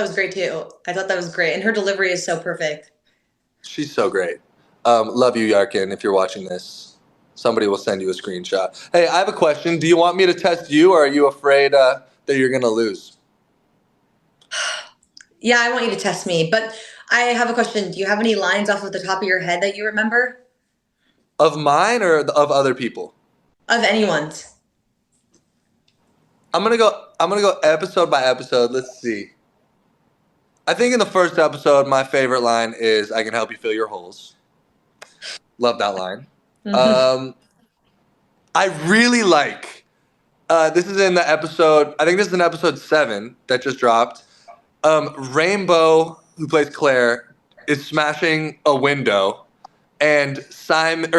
That was great too. I thought that was great. And her delivery is so perfect. She's so great. Love you, Yarkin. If you're watching this, somebody will send you a screenshot. Hey, I have a question. Do you want me to test you, or are you afraid that you're gonna lose? Yeah, I want you to test me. But I have a question. Do you have any lines off of the top of your head that you remember? Of mine or of other people? Of anyone's? I'm gonna go. I'm gonna go episode by episode. Let's see. I think in the first episode, my favorite line is "I can help you fill your holes." Love that line. Mhm. Um, I really like. This is in the episode. I think this is in episode 7 that just dropped. Rainbow, who plays Claire, is smashing a window, and Simon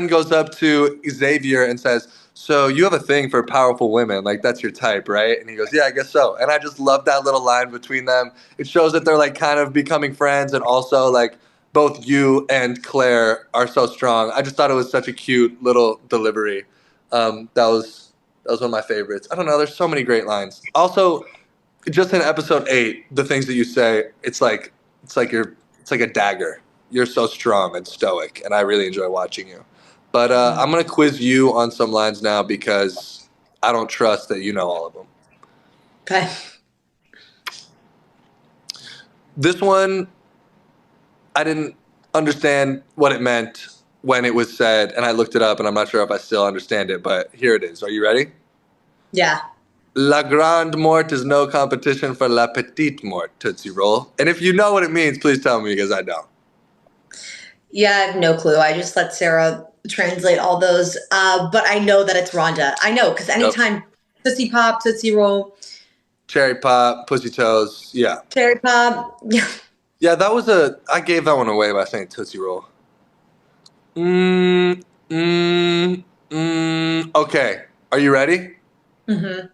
goes up to Xavier and says, "So you have a thing for powerful women, like that's your type, right?" And he goes, "Yeah, I guess so." And I just love that little line between them. It shows that they're like kind of becoming friends, and also like both you and Claire are so strong. I just thought it was such a cute little delivery. That was one of my favorites. I don't know. There's so many great lines. Also, just in episode 8, the things that you say, it's like a dagger. You're so strong and stoic, and I really enjoy watching you. But I'm gonna quiz you on some lines now because I don't trust that you know all of them. Okay. This one, I didn't understand what it meant when it was said, and I looked it up, and I'm not sure if I still understand it. But here it is. Are you ready? Yeah. La grande mort is no competition for la petite mort, Tootsie Roll. And if you know what it means, please tell me because I don't. Yeah, I have no clue. I just let Sarah translate all those. But I know that it's Rhonda. I know because Yep. anytime Tootsie Pop, Tootsie Roll, Cherry Pop, Pussy Toes, yeah. Cherry Pop. Yeah. Yeah, I gave that one away by saying Tootsie Roll. Okay, are you ready? Mm-hmm.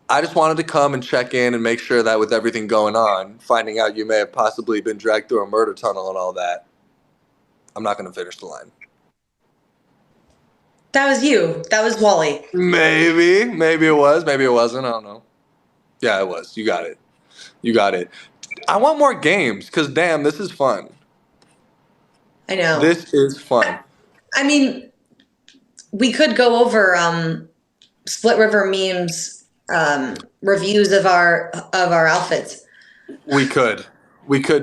I just wanted to come and check in and make sure that with everything going on, finding out you may have possibly been dragged through a murder tunnel and all that, I'm not going to finish the line. That was you. That was Wally. Maybe it was, maybe it wasn't, I don't know. Yeah, it was. You got it. You got it. I want more games because, damn, this is fun. I know. This is fun. I mean, we could go over Split River memes reviews of our outfits. We could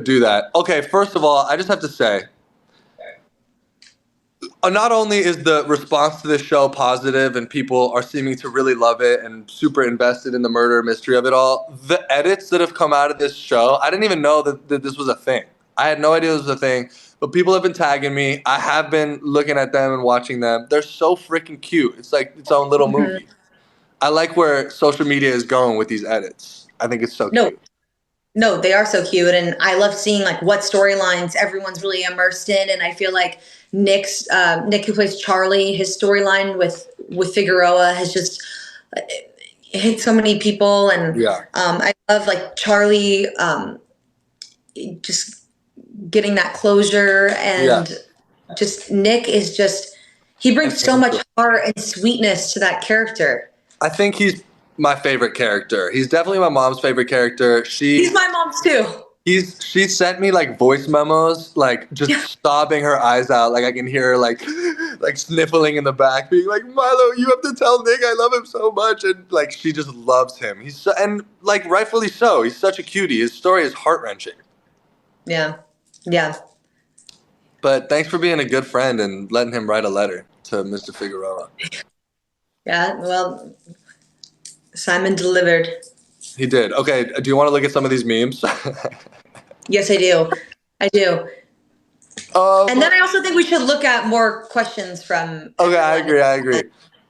do that. Okay, first of all, I just have to say, not only is the response to this show positive and people are seeming to really love it and super invested in the murder mystery of it all, the edits that have come out of this show, I didn't even know that this was a thing. I had no idea this was a thing, but people have been tagging me. I have been looking at them and watching them. They're so freaking cute. It's like its own little movie. I like where social media is going with these edits. I think it's so cute. No, they are so cute, and I love seeing like what storylines everyone's really immersed in. And I feel like Nick, who plays Charlie, his storyline with Figueroa has just hit so many people, and Yeah. I love like Charlie just getting that closure, and just Nick is just he brings so much heart and sweetness to that character. I think he's my favorite character. He's definitely my mom's favorite character. He's my mom's too. She sent me like voice memos, like just sobbing her eyes out. Like I can hear her like sniffling in the back, being like, "Milo, you have to tell Nick I love him so much." And like she just loves him. And like rightfully so. He's such a cutie. His story is heart wrenching. Yeah. Yeah. But thanks for being a good friend and letting him write a letter to Mr. Figueroa. Yeah, well, Simon delivered. He did. Okay, do you want to look at some of these memes? Yes, I do. I do. And then I also think we should look at more questions from. Okay, I agree.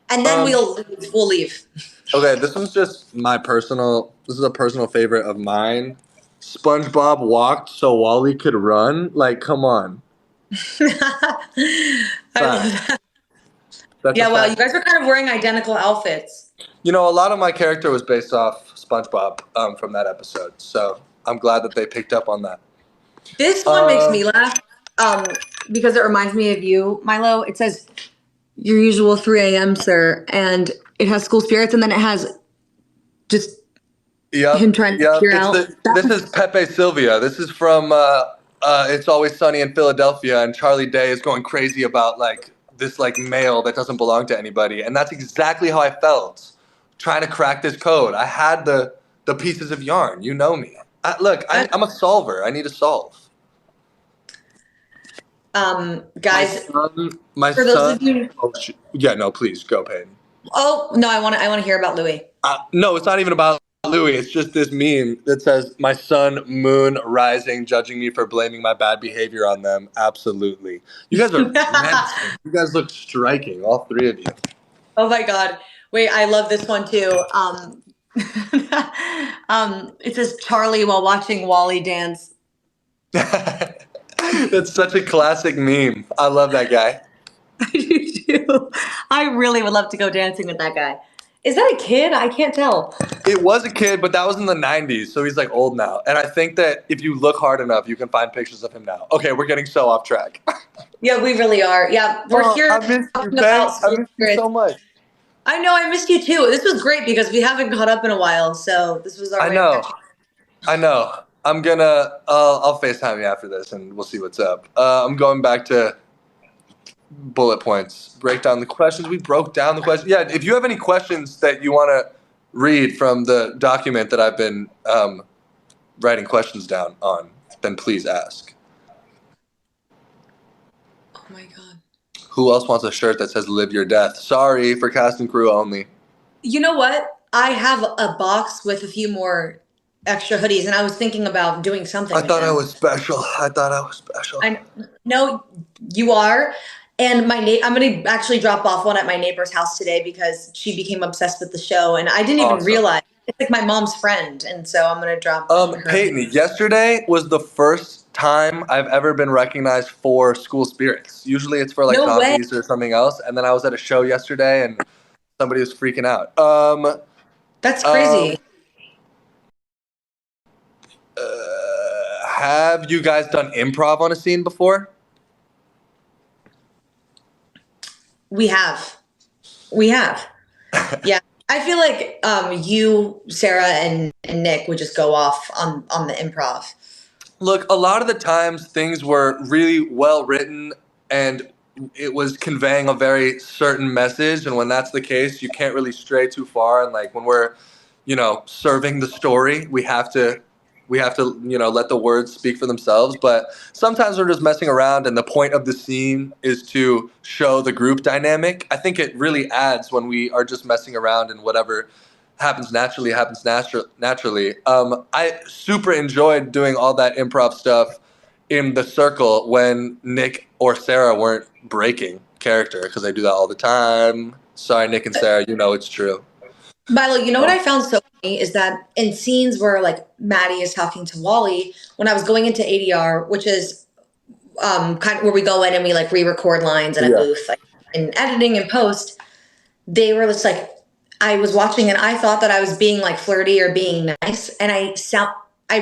And then we'll leave. Okay, this one's just this is a personal favorite of mine. SpongeBob walked so Wally could run. Like, come on. I love that. Yeah, well, you guys are kind of wearing identical outfits. You know, a lot of my character was based off SpongeBob from that episode, so I'm glad that they picked up on that. This one makes me laugh because it reminds me of you, Milo. It says, "Your usual 3 a.m., sir," and it has school spirits, and then it has just Yep, him trying to yep. figure out. This is Pepe Sylvia. This is from It's Always Sunny in Philadelphia, and Charlie Day is going crazy about like this like male that doesn't belong to anybody, and that's exactly how I felt trying to crack this code. I had the pieces of yarn. You know me. I'm a solver. I need to solve. My Guys, son. My for those son. of you, Oh, yeah. No, please go, Peyton. oh no, I want to hear about Louis. No, it's not even about Louis. It's just this meme that says, "My sun, moon, rising, judging me for blaming my bad behavior on them." Absolutely. You guys are menacing. You guys look striking, all three of you. Oh my God. Wait, I love this one too. It says Charlie while watching Wally dance. That's such a classic meme. I love that guy. I do too. I really would love to go dancing with that guy. Is that a kid? I can't tell. It was a kid, but that was in the 90s, so he's like old now. And I think that if you look hard enough, you can find pictures of him now. Okay, we're getting so off track. Yeah, we really are. Yeah, we're here I missed you, talking Pey. about I school missed you spirits. so much. I know, I missed you too. This was great because we haven't caught up in a while, so this was our I way know. of catching. I know. I'm gonna. I'll FaceTime you after this, and we'll see what's up. I'm going back to bullet points. Break down the questions. We broke down the questions. Yeah. If you have any questions that you want to read from the document that I've been writing questions down on, then please ask. Oh my God. Who else wants a shirt that says "Live Your Death"? Sorry, for cast and crew only. You know what? I have a box with a few more extra hoodies, and I was thinking about doing something I with thought them. I was special. I thought I was special. I know you are. And I'm going to actually drop off one at my neighbor's house today because she became obsessed with the show, and I didn't even Awesome. realize it's like my mom's friend, and so I'm going to drop her. Peyton, yesterday was the first time I've ever been recognized for school spirits. Usually it's for like No way. comedies or something else. And then I was at a show yesterday and somebody was freaking out. That's crazy. Have you guys done improv on a scene before? We have. Yeah. I feel like you, Sarah, and Nick would just go off on the improv. Look, a lot of the times things were really well written and it was conveying a very certain message. And when that's the case, you can't really stray too far. And like when we're, serving the story, we have to, let the words speak for themselves. But sometimes we're just messing around, and the point of the scene is to show the group dynamic. I think it really adds when we are just messing around, and whatever happens naturally. I super enjoyed doing all that improv stuff in the circle when Nick or Sarah weren't breaking character, because I do that all the time. Sorry, Nick and Sarah, it's true. Milo, you know what I found so funny is that in scenes where like Maddie is talking to Wally, when I was going into ADR, which is kind of where we go in and we like re-record lines in a booth, like in editing and post, they were just like, I was watching and I thought that I was being like flirty or being nice, and I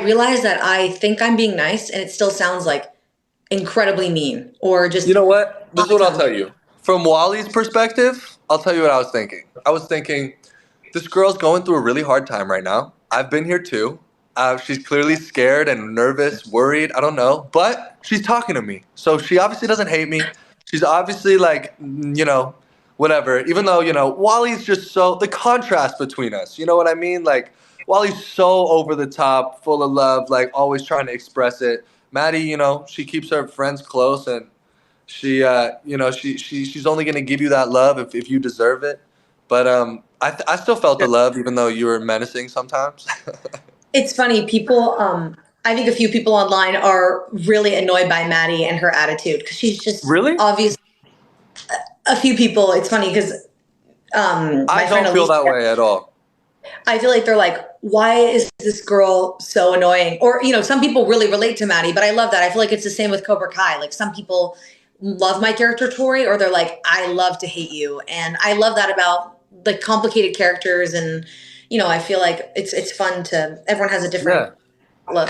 realized that I think I'm being nice and it still sounds like incredibly mean or just. You know what? This is what I'll tell you. From Wally's perspective, I'll tell you what I was thinking. I was thinking, this girl's going through a really hard time right now. I've been here too. She's clearly scared and nervous, worried. I don't know. But she's talking to me. So she obviously doesn't hate me. She's obviously like, whatever. Even though, Wally's just the contrast between us. You know what I mean? Like, Wally's so over the top, full of love, like always trying to express it. Maddie, she keeps her friends close, and she, she's only going to give you that love if you deserve it. But I still felt the love, even though you were menacing sometimes. It's funny. People, I think a few people online are really annoyed by Maddie and her attitude because she's just really obviously. A few people. It's funny because I don't feel that way at all. I feel like they're like, why is this girl so annoying? Or some people really relate to Maddie, but I love that. I feel like it's the same with Cobra Kai. Like some people love my character Tori, or they're like, I love to hate you, and I love that about like complicated characters. And I feel like it's fun to. Everyone has a different look.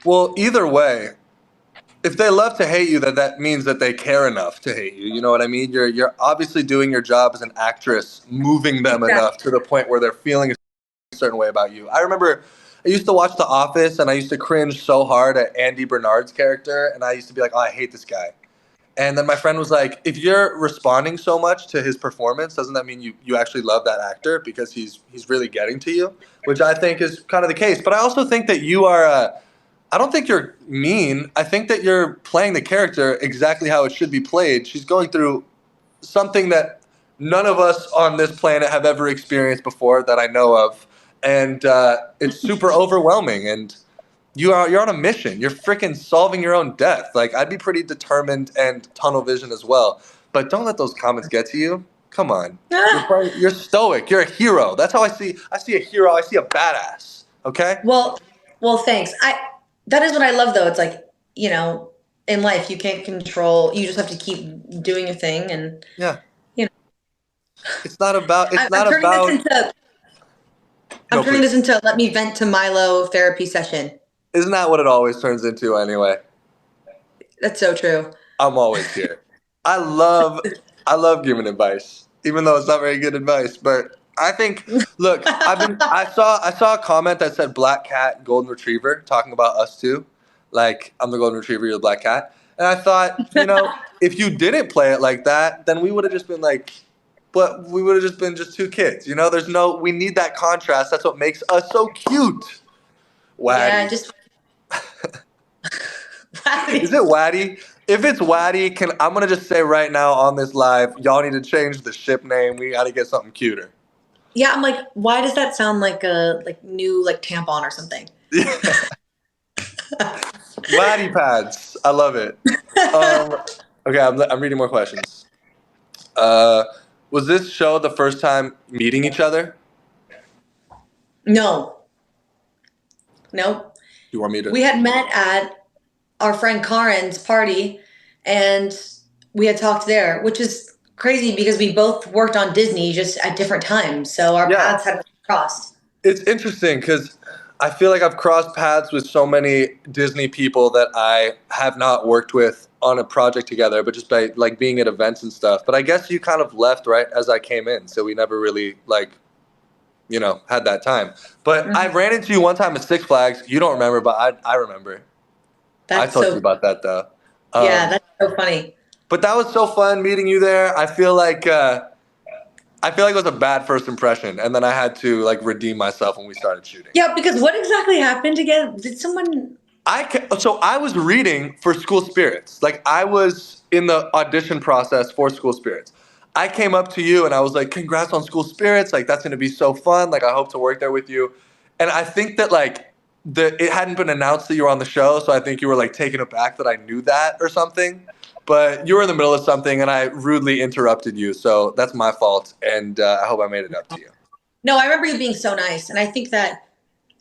Well, either way, if they love to hate you, that means that they care enough to hate you. You know what I mean? You're obviously doing your job as an actress, moving them enough to the point where they're feeling a certain way about you. I remember I used to watch The Office, and I used to cringe so hard at Andy Bernard's character, and I used to be like, oh, I hate this guy. And then my friend was like, if you're responding so much to his performance, doesn't that mean you actually love that actor because he's really getting to you? Which I think is kind of the case. But I also think that you are I don't think you're mean. I think that you're playing the character exactly how it should be played. She's going through something that none of us on this planet have ever experienced before that I know of. And it's super overwhelming. And you're on a mission. You're freaking solving your own death. Like, I'd be pretty determined and tunnel vision as well. But don't let those comments get to you. Come on. You're stoic. You're a hero. That's how I see a hero. I see a badass. Okay? Well, thanks. That is what I love though. It's like, you know, in life you can't control, you just have to keep doing your thing and Yeah. you know. It's not about I'm turning this into let me vent to Milo therapy session. Isn't that what it always turns into anyway? That's so true. I'm always here. I love giving advice, even though it's not very good advice. But I think, look, I saw a comment that said black cat, golden retriever, talking about us two. Like, I'm the golden retriever, you're the black cat. And I thought, if you didn't play it like that, then we would have just been like, but we would have just been just two kids. We need that contrast. That's what makes us so cute. Waddy. Yeah, just Is it Waddy? If it's Waddy, I'm gonna just say right now on this live, y'all need to change the ship name. We gotta get something cuter. Yeah, I'm like, why does that sound like a new tampon or something? Waddy pads. I love it. Okay, I'm reading more questions. Was this show the first time meeting each other? No. Nope. You want me to? We had met at our friend Karen's party, and we had talked there, which is crazy because we both worked on Disney just at different times. So our paths had crossed. It's interesting because I feel like I've crossed paths with so many Disney people that I have not worked with on a project together, but just by being at events and stuff. But I guess you kind of left right as I came in, so we never really had that time. But I ran into you one time at Six Flags. You don't remember, but I remember. I told you about that though. Yeah, that's so funny. But that was so fun meeting you there. I feel like it was a bad first impression, and then I had to redeem myself when we started shooting. Yeah, because what exactly happened again? Did someone? So I was reading for School Spirits. I was in the audition process for School Spirits. I came up to you and I was like, "Congrats on School Spirits! That's going to be so fun! I hope to work there with you." And I think that it hadn't been announced that you were on the show, so I think you were taken aback that I knew that or something. But you were in the middle of something, and I rudely interrupted you, so that's my fault. And I hope I made it up to you. No, I remember you being so nice, and I think that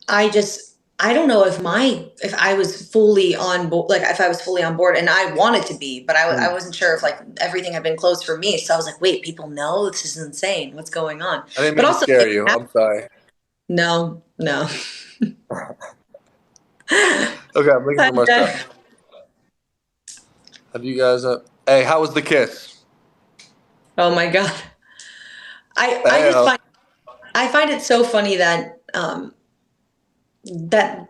I don't know if I was fully on board, if I was fully on board, and I wanted to be, but I wasn't sure if everything had been closed for me. So I was like, wait, people know this is insane. What's going on? I didn't mean to scare you. I'm sorry. No. Okay, I'm looking for more stuff. Have you guys? Hey, how was the kiss? Oh my god, I find it so funny that that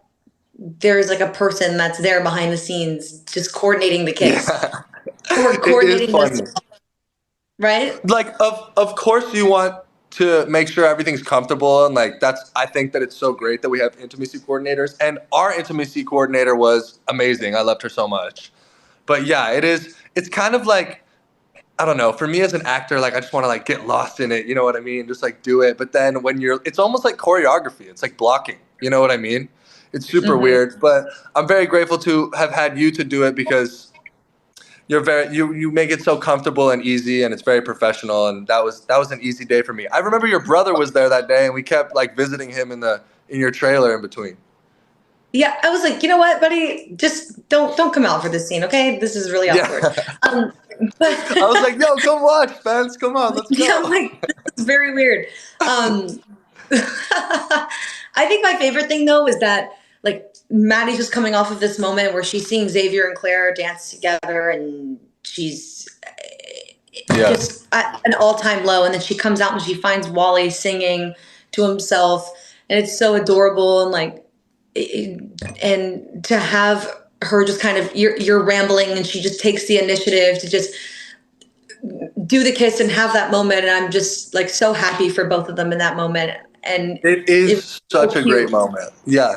there's a person that's there behind the scenes just coordinating the kiss. Yeah. Or coordinating funny. Right? Of course you want to make sure everything's comfortable, and I think that it's so great that we have intimacy coordinators, and our intimacy coordinator was amazing. I loved her so much. But yeah, it's kind of I don't know, for me as an actor, I just want to get lost in it, you know what I mean? Just do it. But then when it's almost like choreography. It's like blocking, you know what I mean? It's super weird, but I'm very grateful to have had you to do it because you make it so comfortable and easy, and it's very professional, and that was an easy day for me. I remember your brother was there that day, and we kept visiting him in your trailer in between. Yeah, I was like, you know what, buddy, just don't come out for this scene, okay? This is really awkward. Yeah. But I was like, yo, come watch, Spence. Come on, let's go. Yeah, I'm like, this is very weird. I think my favorite thing though is that Maddie's just coming off of this moment where she's seeing Xavier and Claire dance together, and she's just at an all-time low, and then she comes out and she finds Wally singing to himself, and it's so adorable, and like, and to have her just kind of, you're rambling, and she just takes the initiative to just do the kiss and have that moment, and I'm just like so happy for both of them in that moment, and It it was is so such a great cute. moment. Yeah.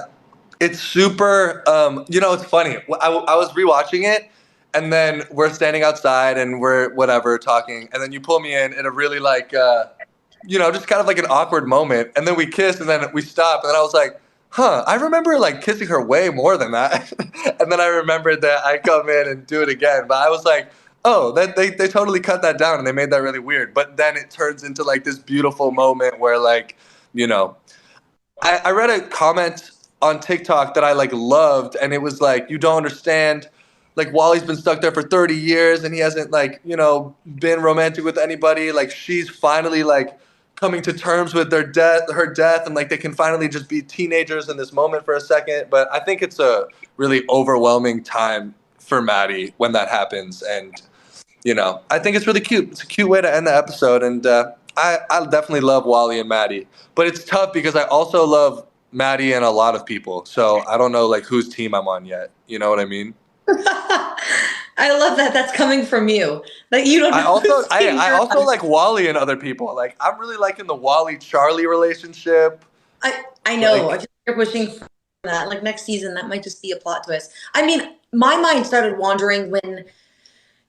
It's super, it's funny. I was rewatching it, and then we're standing outside and we're whatever talking, and then you pull me in a really like, just kind of like an awkward moment, and then we kiss, and then we stop, and then I was like, huh, I remember like kissing her way more than that, and then I remembered that I come in and do it again, but I was like, oh, that they totally cut that down and they made that really weird, but then it turns into like this beautiful moment where like, you know, I read a comment on TikTok that I like loved, and it was like, you don't understand. Like Wally's been stuck there for 30 years, and he hasn't like been romantic with anybody. Like she's finally like coming to terms with her death, and like they can finally just be teenagers in this moment for a second. But I think it's a really overwhelming time for Maddie when that happens, and I think it's really cute. It's a cute way to end the episode, and I definitely love Wally and Maddie, but it's tough because I also love Maddie and a lot of people. So I don't know like whose team I'm on yet. You know what I mean? I love that that's coming from you. Like you don't I know also who's team I you're also on. like Wally and other people. Like I'm really liking the Wally Charlie relationship. I know. I Like feel like you're pushing for that. Like next season, that might just be a plot twist. I mean, my mind started wandering when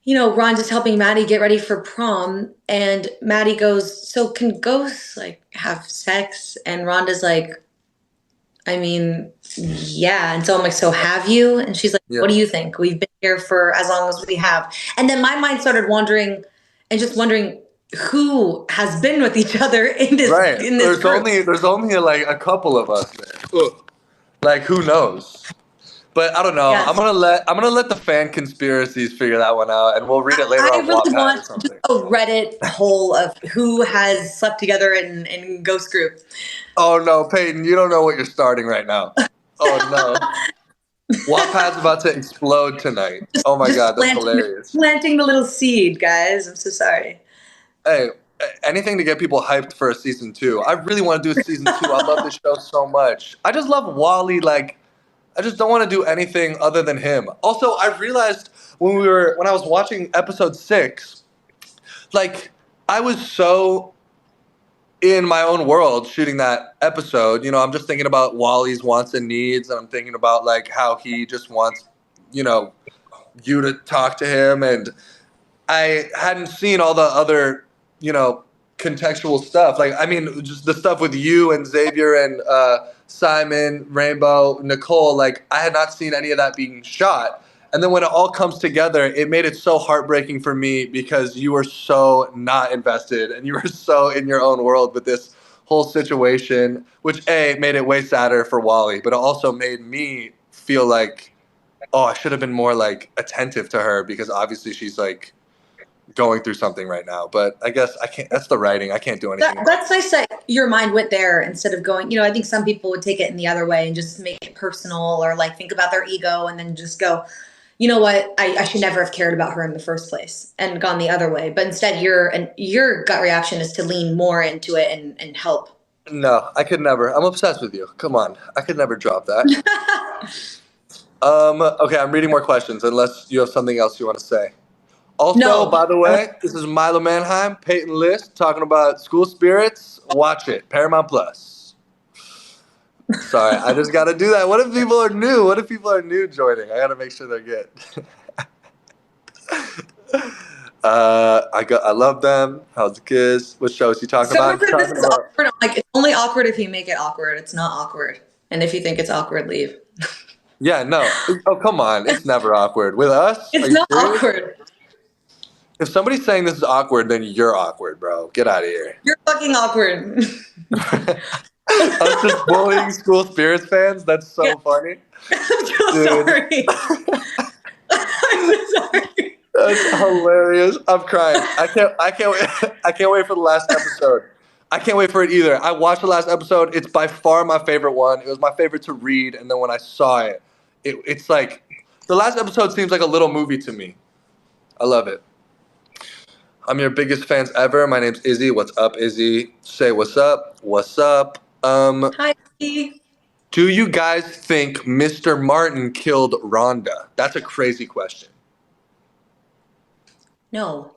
Ron just helping Maddie get ready for prom, and Maddie goes, "So can ghosts like have sex?" And Rhonda's like, "I mean, yeah." And so I'm like, "So have you?" And she's like, yeah, "What do you think? We've been here for as long as we have." And then my mind started wandering and just wondering who has been with each other in this right. in this There's group. only like a couple of us there. Ugh. Like who knows? But I don't know. Yes. I'm gonna let the fan conspiracies figure that one out, and we'll read it later I on really Wattpad or want just something. a Reddit hole of who has slept together in Ghost Group. Oh no, Peyton, you don't know what you're starting right now. Oh no, Wattpad's about to explode tonight. Oh my Just god, that's hilarious. planting the little seed, guys. I'm so sorry. Hey, anything to get people hyped for a season two. I really want to do a season two. I love this show so much. I just love Wally. Like, I just don't want to do anything other than him. Also, I realized when I was watching episode 6, like I was so in my own world shooting that episode. I'm just thinking about Wally's wants and needs, and I'm thinking about like how he just wants, you know, you to talk to him, and I hadn't seen all the other, you know, contextual stuff. Like, I mean, just the stuff with you and Xavier and Simon, Rainbow, Nicole. Like, I had not seen any of that being shot. And then when it all comes together, it made it so heartbreaking for me because you were so not invested and you were so in your own world with this whole situation, which made it way sadder for Wally, but it also made me feel like, oh, I should have been more like attentive to her because obviously she's like going through something right now. But I guess I can't. That's the writing. I can't do anything about That's nice that your mind went there instead of going. I think some people would take it in the other way and just make it personal, or like think about their ego and then just go, you know what, I should never have cared about her in the first place and gone the other way. But instead, your gut reaction is to lean more into it and help. it. No, I could never. I'm obsessed with you. Come on, I could never drop that. Okay, I'm reading more questions unless you have something else you want to say. Also, No, by the way, this is Milo Manheim, Peyton List, talking about school spirits. Watch it, Paramount Plus. Sorry, I just got to do that. What if people are new? What if people are new joining? I got to make sure they're good. I love them. How's the kids? What show is he talking someone about? He's said this talking is about. awkward. I'm like, it's only awkward if you make it awkward. It's not awkward. And if you think it's awkward, leave. Yeah, no. Oh, come on. It's never awkward. With us? Are It's you not serious? awkward. If somebody's saying this is awkward, then you're awkward, bro. Get out of here. You're fucking awkward. Us just bullying school spirits fans? That's Yeah. so funny. I'm so Dude. sorry. I'm sorry. That's hilarious. I'm crying. I can't wait for the last episode. I can't wait for it either. I watched the last episode. It's by far my favorite one. It was my favorite to read, and then when I saw it, it's like the last episode seems like a little movie to me. I love it. I'm your biggest fans ever. My name's Izzy. What's up, Izzy? Say what's up. What's up? Um, Hi. Steve. do you guys think Mr. Martin killed Rhonda? That's a crazy question. No.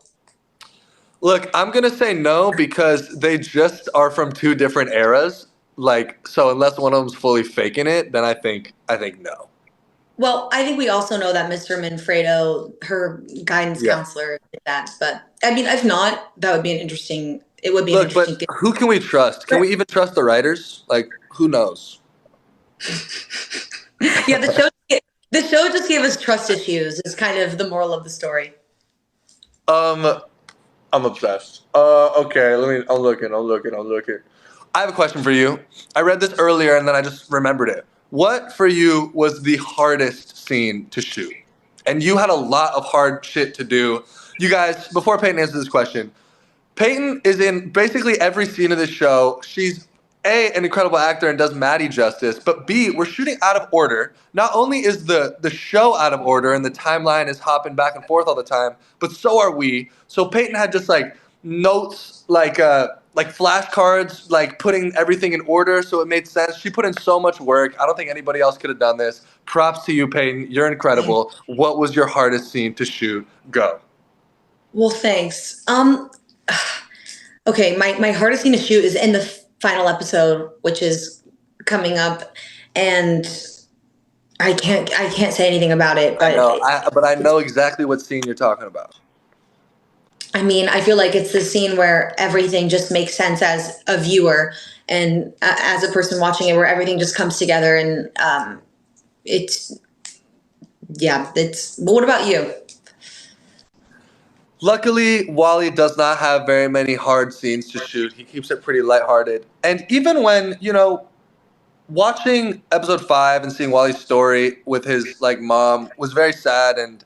Look, I'm gonna say no because they just are from two different eras. Like, so unless one of them's fully faking it, then I think no. Well, I think we also know that Mr. Manfredo, her guidance Yeah. counselor, did that. But I mean, if not, that would be an interesting. It would be an Look, interesting but who can we trust? Can theory. we even trust the writers? Like, who knows? Yeah, the show just gave us trust issues. Is kind of the moral of the story. Um, I'm obsessed. Okay, let me. I'm looking. I have a question for you. I read this earlier and then I just remembered it. What for you was the hardest scene to shoot? And you had a lot of hard shit to do. You guys, before Peyton answers this question, Peyton is in basically every scene of this show. She's A, an incredible actor and does Maddie justice, but B, we're shooting out of order. Not only is the show out of order and the timeline is hopping back and forth all the time, but so are we. So Peyton had just like notes, like flashcards, like putting everything in order so it made sense. She put in so much work. I don't think anybody else could have done this. Props to you, Peyton. You're incredible. What was your hardest scene to shoot? Go. Well, thanks. Okay, my hardest scene to shoot is in the final episode, which is coming up, and I can't say anything about it, I but know, but I know exactly what scene you're talking about. I mean, I feel like it's the scene where everything just makes sense as a viewer and as a person watching it, where everything just comes together, and it's yeah, it's. But what about you? Luckily, Wally does not have very many hard scenes to shoot. He keeps it pretty lighthearted. And even when, watching episode 5 and seeing Wally's story with his like mom was very sad and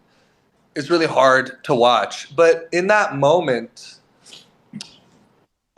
it's really hard to watch. But in that moment,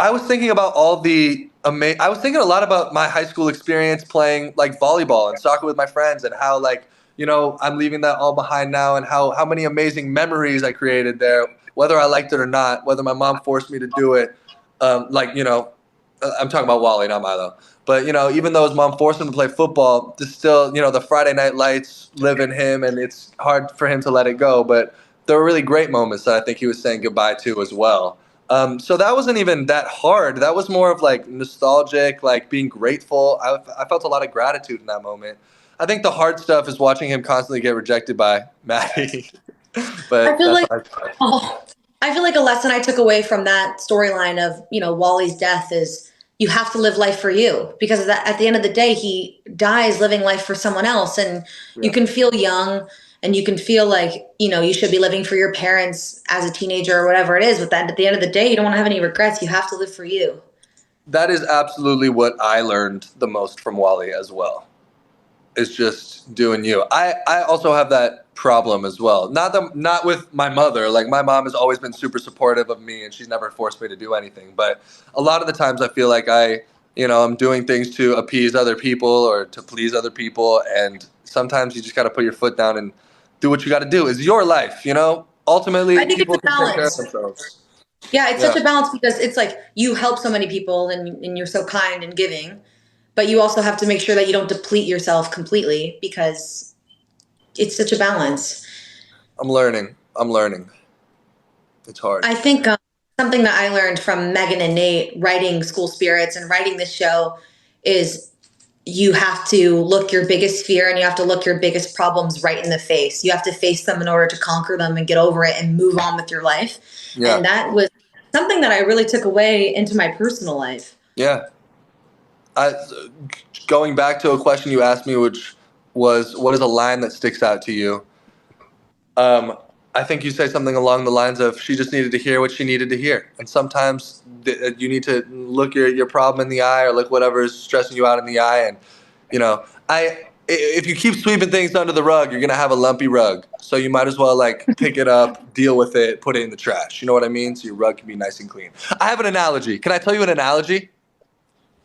I was thinking about all the I was thinking a lot about my high school experience playing like volleyball and soccer with my friends and how like I'm leaving that all behind now and how many amazing memories I created there, whether I liked it or not, whether my mom forced me to do it. I'm talking about Wally, not Milo. But even though his mom forced him to play football, there's still the Friday night lights live in him, and it's hard for him to let it go. But there were really great moments that I think he was saying goodbye to as well. So that wasn't even that hard. That was more of like nostalgic, like being grateful. I felt a lot of gratitude in that moment. I think the hard stuff is watching him constantly get rejected by Maddie. I But feel that's like what I. oh, I feel like a lesson I took away from that storyline of Wally's death is you have to live life for you, because at the end of the day he dies living life for someone else, and you Yeah. can feel young and you can feel like you should be living for your parents as a teenager or whatever it is, but then at the end of the day you don't want to have any regrets. You have to live for you. That is absolutely what I learned the most from Wally as well. Is just doing you. I also have that problem as well. Not with my mother. Like my mom has always been super supportive of me and she's never forced me to do anything. But a lot of the times I feel like I'm doing things to appease other people or to please other people, and sometimes you just got to put your foot down and do what you got to do. It's your life. I Ultimately, think it's people a can take care of balance. themselves. Yeah, it's Yeah. such a balance because it's like you help so many people, and you're so kind and giving, but you also have to make sure that you don't deplete yourself completely, because it's such a balance. I'm learning. I'm learning. It's hard. I think something that I learned from Megan and Nate writing School Spirits and writing this show is you have to look your biggest fear and you have to look your biggest problems right in the face. You have to face them in order to conquer them and get over it and move on with your life. Yeah. And that was something that I really took away into my personal life. Yeah. I, Going back to a question you asked me, which was, what is a line that sticks out to you? Um, I think you say something along the lines of, she just needed to hear what she needed to hear. And sometimes you need to look your problem in the eye or look whatever is stressing you out in the eye. And, if you keep sweeping things under the rug, you're going to have a lumpy rug. So you might as well like pick it up, deal with it, put it in the trash. You know what I mean? So your rug can be nice and clean. I have an analogy. Can I tell you an analogy?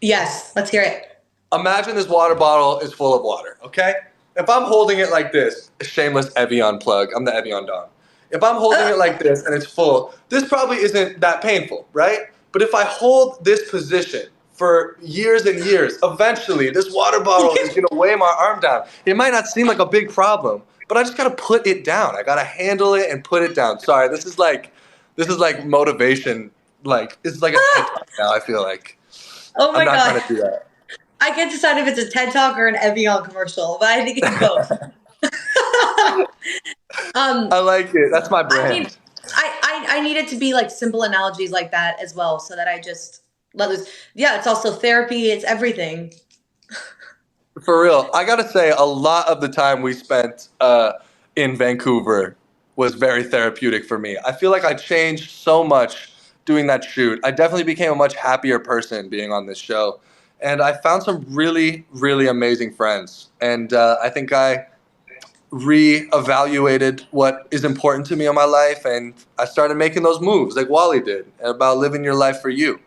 Yes, let's hear it. Imagine this water bottle is full of water, okay? If I'm holding it like this, a shameless Evian plug, I'm the Evian Don. If I'm holding it like this and it's full, this probably isn't that painful, right? But if I hold this position for years and years. Eventually, this water bottle is going to weigh my arm down. It might not seem like a big problem, but I just got to put it down. I got to handle it and put it down. Sorry, this is like motivation. Like, it's like a TED Talk now, I feel like. Oh my I'm not God. trying to do that. I can't decide if it's a TED Talk or an Evian commercial, but I think it's both. I like it. That's my brand. I mean, I need it to be like simple analogies like that as well, so that I just let loose. Yeah, it's also therapy. It's everything. For real, I gotta say, a lot of the time we spent in Vancouver was very therapeutic for me. I feel like I changed so much doing that shoot. I definitely became a much happier person being on this show. And I found some really, really amazing friends. And I think I re-evaluated what is important to me in my life. And I started making those moves like Wally did about living your life for you.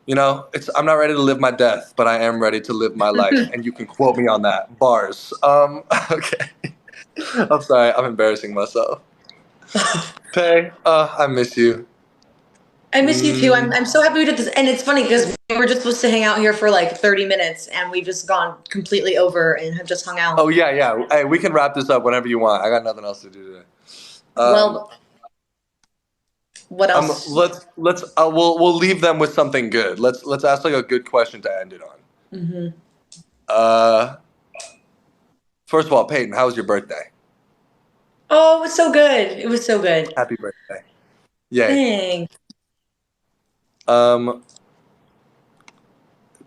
You know, I'm not ready to live my death, but I am ready to live my life. And you can quote me on that. Bars. Okay. I'm sorry. I'm embarrassing myself. Pei, I miss you. I miss you too. I'm so happy we did this. And it's funny because we were just supposed to hang out here for like 30 minutes and we've just gone completely over and have just hung out. Oh, yeah. Hey, we can wrap this up whenever you want. I got nothing else to do today. Well, what else? We'll leave them with something good. Let's ask like a good question to end it on. First of all, Peyton, how was your birthday? Oh, it was so good. It was so good. Happy birthday. Yay. Thanks.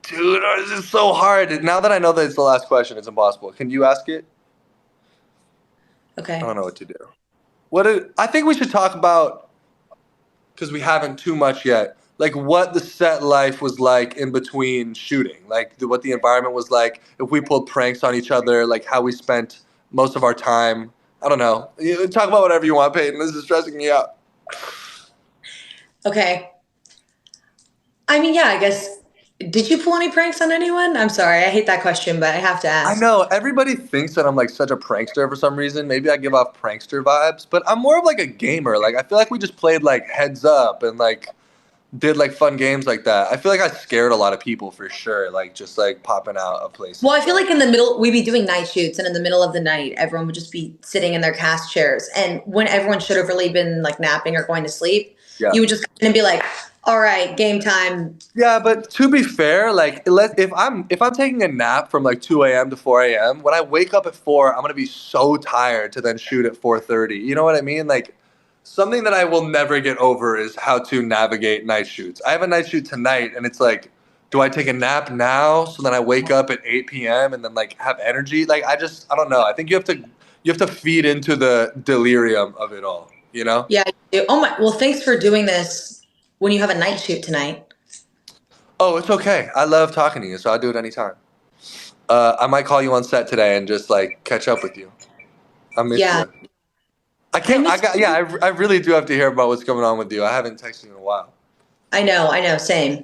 Dude, this is so hard. Now that I know that it's the last question, it's impossible. Can you ask it? Okay. I don't know what to do. I think we should talk about, because we haven't too much yet, like what the set life was like in between shooting, like what the environment was like, if we pulled pranks on each other, like how we spent most of our time. I don't know. You talk about whatever you want, Peyton. This is stressing me out. Okay. I mean, yeah, I guess. Did you pull any pranks on anyone? I'm sorry. I hate that question, but I have to ask. I know. Everybody thinks that I'm like such a prankster for some reason. Maybe I give off prankster vibes, but I'm more of like a gamer. Like I feel like we just played like Heads Up and like did like fun games like that. I feel like I scared a lot of people for sure, like just like popping out of places. Well, I feel like in the middle, we'd be doing night shoots, and in the middle of the night, everyone would just be sitting in their cast chairs. And when everyone should have really been like napping or going to sleep, you would just kind of be like, all right, game time. Yeah, but to be fair, like if I'm taking a nap from like 2 a.m. to 4 a.m., when I wake up at 4, I'm gonna be so tired to then shoot at 4:30. You know what I mean? Like something that I will never get over is how to navigate night shoots. I have a night shoot tonight, and it's like, do I take a nap now so then I wake up at 8 p.m. and then like have energy? Like I don't know. I think you have to feed into the delirium of it all. You know? Yeah. Oh my. Well, thanks for doing this when you have a night shoot tonight. Oh, it's okay. I love talking to you, so I'll do it anytime. I might call you on set today and just like catch up with you. I miss you. I really do have to hear about what's going on with you. I haven't texted you in a while. I know, same.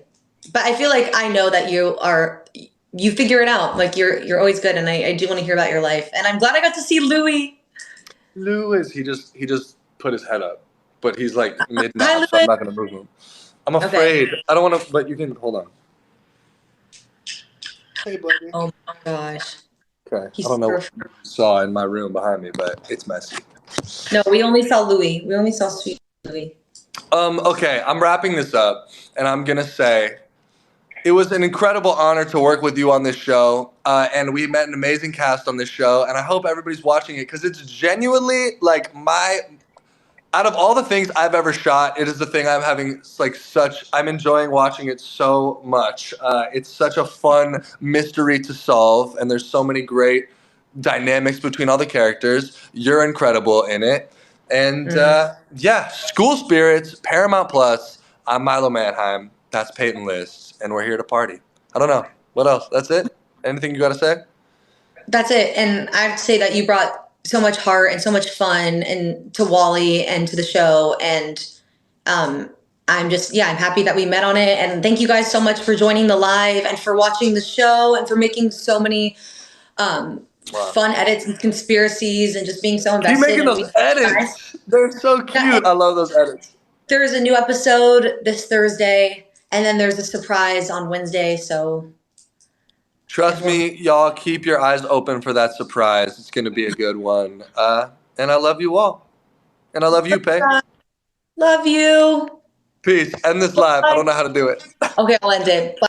But I feel like I know that you figure it out. Like you're always good, and I do want to hear about your life. And I'm glad I got to see Louis. Louis, he just put his head up, but he's like mid nap, so I'm not gonna move him. I'm afraid. Okay. I don't want to, but you can hold on. Hey, buddy. Oh my gosh. Okay. I don't know what you saw in my room behind me, but it's messy. No, we only saw Louis. We only saw sweet Louis. Okay, I'm wrapping this up, and I'm gonna say it was an incredible honor to work with you on this show, and we met an amazing cast on this show, and I hope everybody's watching it because it's genuinely like out of all the things I've ever shot, it is the thing I'm having like I'm enjoying watching it so much. It's such a fun mystery to solve, and there's so many great dynamics between all the characters. You're incredible in it. And School Spirits, Paramount Plus. I'm Milo Manheim. That's Peyton List, and we're here to party. I don't know. What else? That's it? Anything you got to say? That's it. And I'd say that you brought so much heart and so much fun and to Wally and to the show. And I'm happy that we met on it. And thank you guys so much for joining the live and for watching the show and for making so many fun edits and conspiracies and just being so invested. Keep making those edits. They're so cute. I love those edits. There is a new episode this Thursday. And then there's a surprise on Wednesday. So Trust everyone, me, y'all, keep your eyes open for that surprise. It's going to be a good one. And I love you all. And I love you, Pay. love you. Peace. End this live. I don't know how to do it. Okay, I'll end it. Bye.